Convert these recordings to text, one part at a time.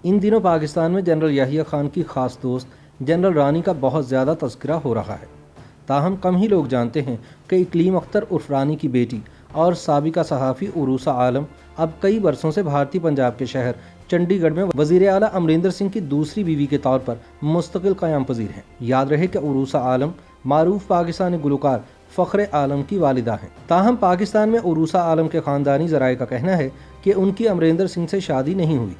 ان دنوں پاکستان میں جنرل یحییٰ خان کی خاص دوست جنرل رانی کا بہت زیادہ تذکرہ ہو رہا ہے، تاہم کم ہی لوگ جانتے ہیں کہ اقلیم اختر عرف رانی کی بیٹی اور سابقہ صحافی عروسہ عالم اب کئی برسوں سے بھارتی پنجاب کے شہر چنڈی گڑھ میں وزیر اعلیٰ امریندر سنگھ کی دوسری بیوی کے طور پر مستقل قیام پذیر ہیں۔ یاد رہے کہ عروسہ عالم معروف پاکستانی گلوکار فخر عالم کی والدہ ہیں، تاہم پاکستان میں عروسہ عالم کے خاندانی ذرائع کا کہنا ہے کہ ان کی امریندر سنگھ سے شادی نہیں ہوئی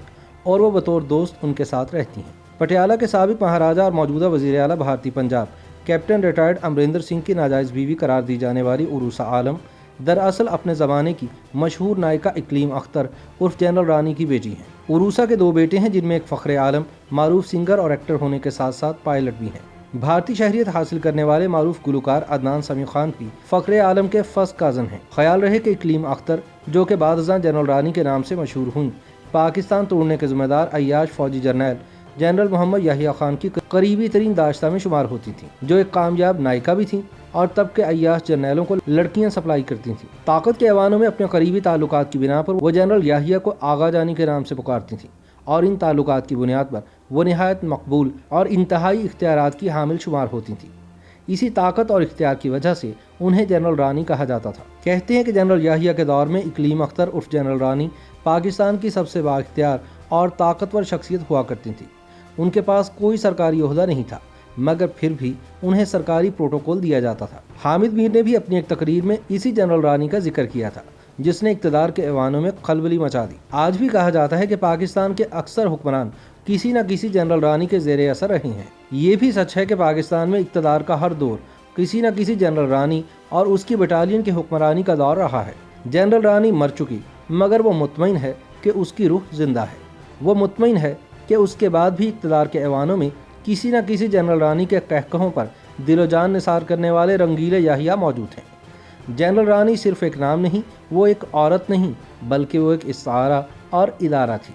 اور وہ بطور دوست ان کے ساتھ رہتی ہیں۔ پٹیالہ کے سابق مہاراجہ اور موجودہ وزیر اعلیٰ بھارتی پنجاب کیپٹن ریٹائرڈ امریندر سنگھ کی ناجائز بیوی قرار دی جانے والی عروسہ عالم دراصل اپنے زمانے کی مشہور نائکہ اقلیم اختر عرف جنرل رانی کی بیٹی ہیں۔ عروسہ کے دو بیٹے ہیں، جن میں ایک فخر عالم معروف سنگر اور ایکٹر ہونے کے ساتھ ساتھ پائلٹ بھی ہیں۔ بھارتی شہریت حاصل کرنے والے معروف گلوکار عدنان سمیع خان بھی فخر عالم کے فرسٹ کازن ہیں۔ خیال رہے کہ اقلیم اختر، جو کہ بعد ازاں جنرل رانی کے نام سے مشہور ہوئیں، پاکستان توڑنے کے ذمہ دار عیاش فوجی جرنیل جنرل محمد یحییٰ خان کی قریبی ترین داشتہ میں شمار ہوتی تھیں، جو ایک کامیاب نائکہ بھی تھیں اور تب کے عیاش جرنیلوں کو لڑکیاں سپلائی کرتی تھیں۔ طاقت کے ایوانوں میں اپنے قریبی تعلقات کی بنا پر وہ جنرل یحییٰ کو آغا جانی کے نام سے پکارتی تھیں اور ان تعلقات کی بنیاد پر وہ نہایت مقبول اور انتہائی اختیارات کی حامل شمار ہوتی تھیں۔ اسی طاقت اور اختیار کی وجہ سے انہیں جنرل رانی کہا جاتا تھا۔ کہتے ہیں کہ جنرل یحییٰ کے دور میں اقلیم اختر عرف جنرل رانی پاکستان کی سب سے بااختیار اور طاقتور شخصیت ہوا کرتی تھی۔ ان کے پاس کوئی سرکاری عہدہ نہیں تھا، مگر پھر بھی انہیں سرکاری پروٹوکول دیا جاتا تھا۔ حامد میر نے بھی اپنی ایک تقریر میں اسی جنرل رانی کا ذکر کیا تھا، جس نے اقتدار کے ایوانوں میں کھلبلی مچا دی۔ آج بھی کہا جاتا ہے کہ پاکستان کے اکثر حکمران کسی نہ کسی جنرل رانی کے زیر اثر رہے ہیں۔ یہ بھی سچ ہے کہ پاکستان میں اقتدار کا ہر دور کسی نہ کسی جنرل رانی اور اس کی بٹالین کی حکمرانی کا دور رہا ہے۔ جنرل رانی مر چکی، مگر وہ مطمئن ہے کہ اس کی روح زندہ ہے۔ وہ مطمئن ہے کہ اس کے بعد بھی اقتدار کے ایوانوں میں کسی نہ کسی جنرل رانی کے قہقہوں پر دل و جان نثار کرنے والے رنگیلے یحییٰ موجود ہیں۔ جنرل رانی صرف ایک نام نہیں، وہ ایک عورت نہیں، بلکہ وہ ایک استعارہ اور ادارہ تھی۔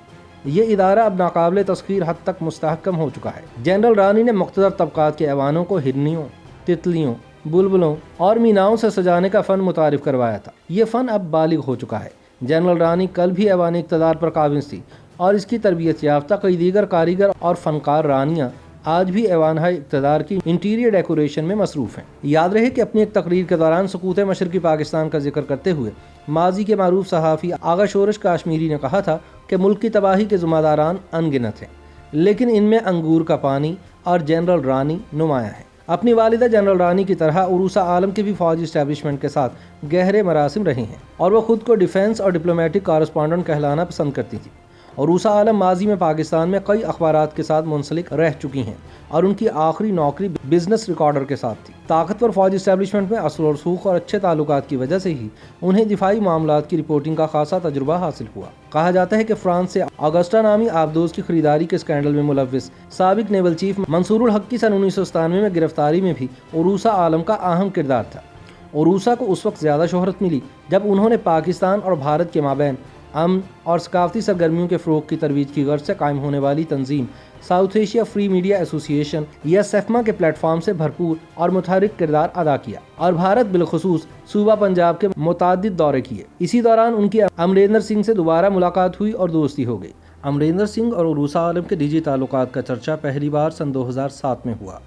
یہ ادارہ اب ناقابل تسخیر حد تک مستحکم ہو چکا ہے۔ جنرل رانی نے مقتدر طبقات کے ایوانوں کو ہرنیوں، تتلیوں، بلبلوں اور میناؤں سے سجانے کا فن متعارف کروایا تھا۔ یہ فن اب بالغ ہو چکا ہے۔ جنرل رانی کل بھی ایوان اقتدار پر قابض تھی اور اس کی تربیت یافتہ کئی دیگر کاریگر اور فنکار رانیاں آج بھی ایوانہ اقتدار کی انٹیریئر ڈیکوریشن میں مصروف ہیں۔ یاد رہے کہ اپنی ایک تقریر کے دوران سقوط مشرقی پاکستان کا ذکر کرتے ہوئے ماضی کے معروف صحافی آغا شورش کاشمیری نے کہا تھا کہ ملک کی تباہی کے ذمہ داران ان گنت ہیں، لیکن ان میں انگور کا پانی اور جنرل رانی نمایاں ہیں۔ اپنی والدہ جنرل رانی کی طرح عروسہ عالم کے بھی فوجی اسٹیبلشمنٹ کے ساتھ گہرے مراسم رہے ہیں اور وہ خود کو ڈیفنس اور ڈپلومیٹک کارسپونڈنٹ کہلانا پسند کرتی تھی۔ عروسہ عالم ماضی میں پاکستان میں کئی اخبارات کے ساتھ منسلک رہ چکی ہیں اور ان کی آخری نوکری بزنس ریکارڈر کے ساتھ تھی۔ طاقتور فوجی اسٹیبلشمنٹ میں اثر و رسوخ اور اچھے تعلقات کی وجہ سے ہی انہیں دفاعی معاملات کی رپورٹنگ کا خاصا تجربہ حاصل ہوا۔ کہا جاتا ہے کہ فرانس سے آگسٹا نامی آبدوز کی خریداری کے اسکینڈل میں ملوث سابق نیول چیف منصور الحق کی سن 1997 میں گرفتاری میں بھی عروسہ عالم کا اہم کردار تھا۔ عروسہ کو اس وقت زیادہ شہرت ملی جب انہوں نے پاکستان اور بھارت کے مابین امن اور ثقافتی سرگرمیوں کے فروغ کی ترویج کی غرض سے قائم ہونے والی تنظیم ساؤتھ ایشیا فری میڈیا ایسوسی ایشن یا سیفما کے پلیٹ فارم سے بھرپور اور متحرک کردار ادا کیا اور بھارت بالخصوص صوبہ پنجاب کے متعدد دورے کیے۔ اسی دوران ان کی امریندر سنگھ سے دوبارہ ملاقات ہوئی اور دوستی ہو گئی۔ امریندر سنگھ اور عروسہ عالم کے نجی تعلقات کا چرچا پہلی بار سن 2007 میں ہوا،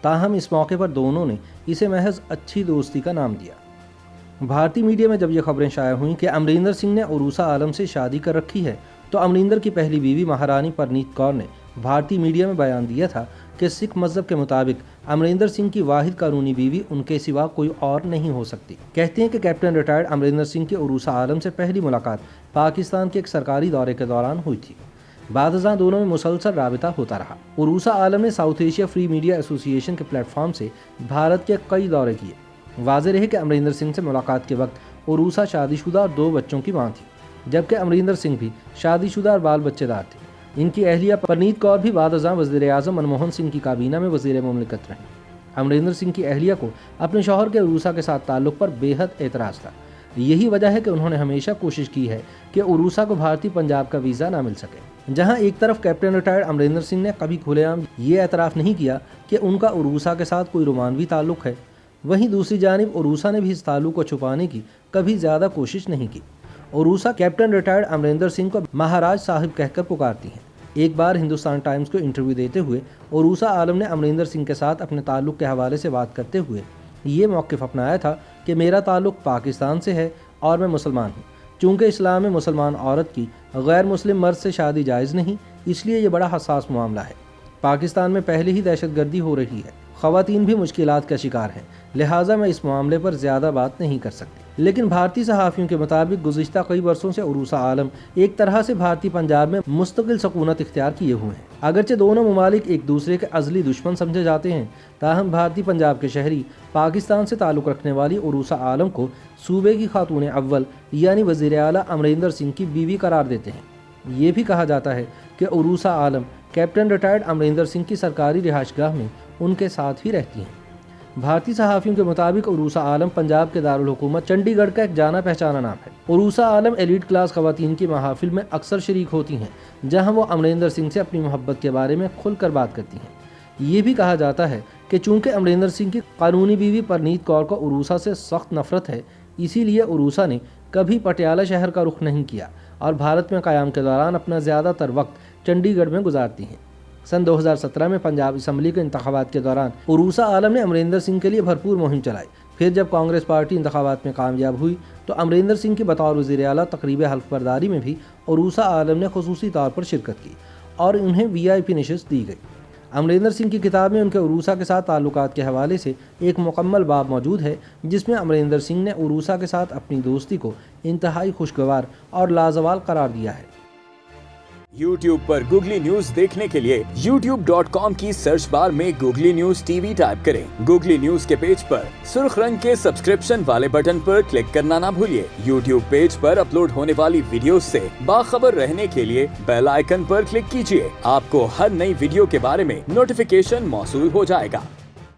تاہم اس موقع پر دونوں نے اسے محض اچھی دوستی کا نام دیا۔ بھارتی میڈیا میں جب یہ خبریں شائع ہوئیں کہ امریندر سنگھ نے عروسہ عالم سے شادی کر رکھی ہے، تو امریندر کی پہلی بیوی مہارانی پرنیت کور نے بھارتی میڈیا میں بیان دیا تھا کہ سکھ مذہب کے مطابق امریندر سنگھ کی واحد قانونی بیوی ان کے سوا کوئی اور نہیں ہو سکتی۔ کہتے ہیں کہ کیپٹن ریٹائرڈ امریندر سنگھ کی عروسہ عالم سے پہلی ملاقات پاکستان کے ایک سرکاری دورے کے دوران ہوئی تھی۔ بعد ازاں دونوں میں مسلسل رابطہ ہوتا رہا۔ عروسہ عالم نے ساؤتھ ایشیا فری میڈیا ایسوسی ایشن کے پلیٹ فارم سے بھارت کے کئی دورے کیے۔ واضح رہے کہ امریندر سنگھ سے ملاقات کے وقت عروسہ شادی شدہ اور 2 بچوں کی ماں تھی، جبکہ امریندر سنگھ بھی شادی شدہ اور بال بچے دار تھے۔ ان کی اہلیہ پرنیت کور بھی بعد ازاں وزیر اعظم منموہن سنگھ کی کابینہ میں وزیر مملکت رہیں۔ امریندر سنگھ کی اہلیہ کو اپنے شوہر کے عروسہ کے ساتھ تعلق پر بے حد اعتراض تھا۔ یہی وجہ ہے کہ انہوں نے ہمیشہ کوشش کی ہے کہ عروسہ کو بھارتی پنجاب کا ویزا نہ مل سکے۔ جہاں ایک طرف کیپٹن ریٹائرڈ امریندر سنگھ نے کبھی کھلے عام یہ اعتراف نہیں کیا کہ ان کا عروسہ کے ساتھ کوئی رومانوی تعلق ہے، وہیں دوسری جانب عروسہ نے بھی اس تعلق کو چھپانے کی کبھی زیادہ کوشش نہیں کی۔ عروسہ کیپٹن ریٹائرڈ امریندر سنگھ کو مہاراج صاحب کہہ کر پکارتی ہیں۔ ایک بار ہندوستان ٹائمز کو انٹرویو دیتے ہوئے عروسہ عالم نے امریندر سنگھ کے ساتھ اپنے تعلق کے حوالے سے بات کرتے ہوئے یہ موقف اپنایا تھا کہ میرا تعلق پاکستان سے ہے اور میں مسلمان ہوں۔ چونکہ اسلام میں مسلمان عورت کی غیر مسلم مرد سے شادی جائز نہیں، اس لیے یہ بڑا حساس معاملہ ہے۔ پاکستان میں پہلے ہی دہشت گردی ہو رہی ہے، خواتین بھی مشکلات کا شکار ہیں، لہٰذا میں اس معاملے پر زیادہ بات نہیں کر سکتی۔ لیکن بھارتی صحافیوں کے مطابق گزشتہ کئی برسوں سے عروسہ عالم ایک طرح سے بھارتی پنجاب میں مستقل سکونت اختیار کیے ہوئے ہیں۔ اگرچہ دونوں ممالک ایک دوسرے کے ازلی دشمن سمجھے جاتے ہیں، تاہم بھارتی پنجاب کے شہری پاکستان سے تعلق رکھنے والی عروسہ عالم کو صوبے کی خاتون اول یعنی وزیر اعلیٰ امریندر سنگھ کی بیوی قرار دیتے ہیں۔ یہ بھی کہا جاتا ہے کہ عروسہ عالم کیپٹن ریٹائرڈ امریندر سنگھ کی سرکاری رہائش گاہ میں ان کے ساتھ ہی رہتی ہیں۔ بھارتی صحافیوں کے مطابق عروسہ عالم پنجاب کے دارالحکومت چنڈی گڑھ کا ایک جانا پہچانا نام ہے۔ عروسہ عالم ایلیٹ کلاس خواتین کی محافل میں اکثر شریک ہوتی ہیں، جہاں وہ امریندر سنگھ سے اپنی محبت کے بارے میں کھل کر بات کرتی ہیں۔ یہ بھی کہا جاتا ہے کہ چونکہ امریندر سنگھ کی قانونی بیوی پرنیت کور کو عروسہ سے سخت نفرت ہے، اسی لیے عروسہ نے کبھی پٹیالہ شہر کا رخ نہیں کیا اور بھارت میں قیام کے دوران اپنا زیادہ تر وقت چنڈی گڑھ میں گزارتی ہیں۔ سن 2017 میں پنجاب اسمبلی کے انتخابات کے دوران عروسہ عالم نے امریندر سنگھ کے لیے بھرپور مہم چلائی۔ پھر جب کانگریس پارٹی انتخابات میں کامیاب ہوئی تو امریندر سنگھ کی بطور وزیر اعلیٰ تقریب حلف برداری میں بھی عروسہ عالم نے خصوصی طور پر شرکت کی اور انہیں VIP نشست دی گئی۔ امریندر سنگھ کی کتاب میں ان کے عروسہ کے ساتھ تعلقات کے حوالے سے ایک مکمل باب موجود ہے، جس میں امریندر سنگھ نے عروسہ کے ساتھ اپنی دوستی کو انتہائی خوشگوار اور لازوال قرار دیا ہے۔ YouTube پر گوگلی نیوز دیکھنے کے لیے youtube.com کی سرچ بار میں گوگلی نیوز TV ٹائپ کریں۔ گوگلی نیوز کے پیج پر سرخ رنگ کے سبسکرپشن والے بٹن پر کلک کرنا نہ بھولیے۔ YouTube پیج پر اپلوڈ ہونے والی ویڈیوز سے باخبر رہنے کے لیے بیل آئیکن پر کلک کیجیے۔ آپ کو ہر نئی ویڈیو کے بارے میں نوٹیفیکیشن موصول ہو جائے گا۔